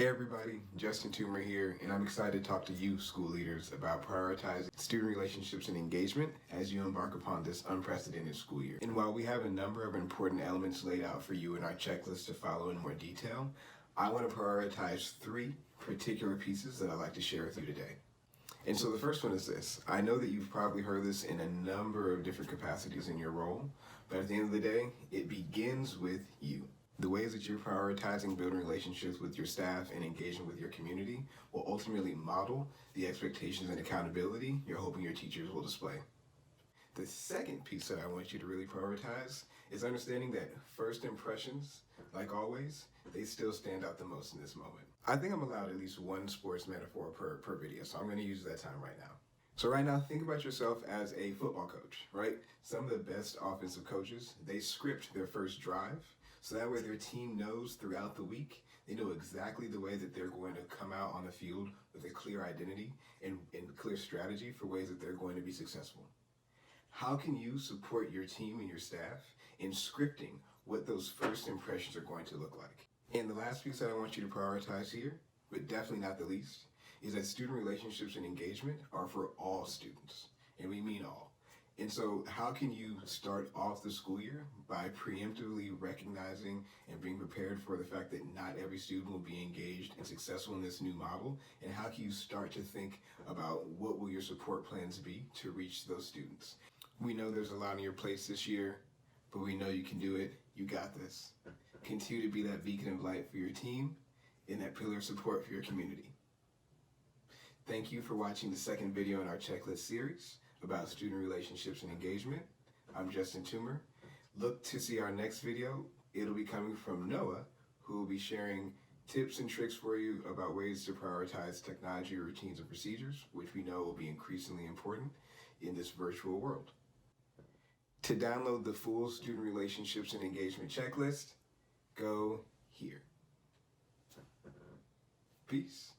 Hey everybody, Justin Toomer here, and I'm excited to talk to you, school leaders, about prioritizing student relationships and engagement as you embark upon this unprecedented school year. And while we have a number of important elements laid out for you in our checklist to follow in more detail, I want to prioritize three particular pieces that I'd like to share with you today. And so the first one is this. I know that you've probably heard this in a number of different capacities in your role, but at the end of the day, it begins with you. The ways that you're prioritizing building relationships with your staff and engaging with your community will ultimately model the expectations and accountability you're hoping your teachers will display. The second piece that I want you to really prioritize is understanding that first impressions, like always, they still stand out the most in this moment. I think I'm allowed at least one sports metaphor per video, so I'm going to use that time right now. So right now, think about yourself as a football coach, right? Some of the best offensive coaches, they script their first drive, so that way their team knows throughout the week, they know exactly the way that they're going to come out on the field with a clear identity and clear strategy for ways that they're going to be successful. How can you support your team and your staff in scripting what those first impressions are going to look like? And the last piece that I want you to prioritize here, but definitely not the least, is that student relationships and engagement are for all students, and we mean all. And so how can you start off the school year by preemptively recognizing and being prepared for the fact that not every student will be engaged and successful in this new model? And how can you start to think about what will your support plans be to reach those students? We know there's a lot on your plates this year, but we know you can do it. You got this. Continue to be that beacon of light for your team and that pillar of support for your community. Thank you for watching the second video in our checklist series about student relationships and engagement. I'm Justin Toomer. Look to see our next video. It'll be coming from Noah, who will be sharing tips and tricks for you about ways to prioritize technology routines and procedures, which we know will be increasingly important in this virtual world. To download the full student relationships and engagement checklist, go here. Peace.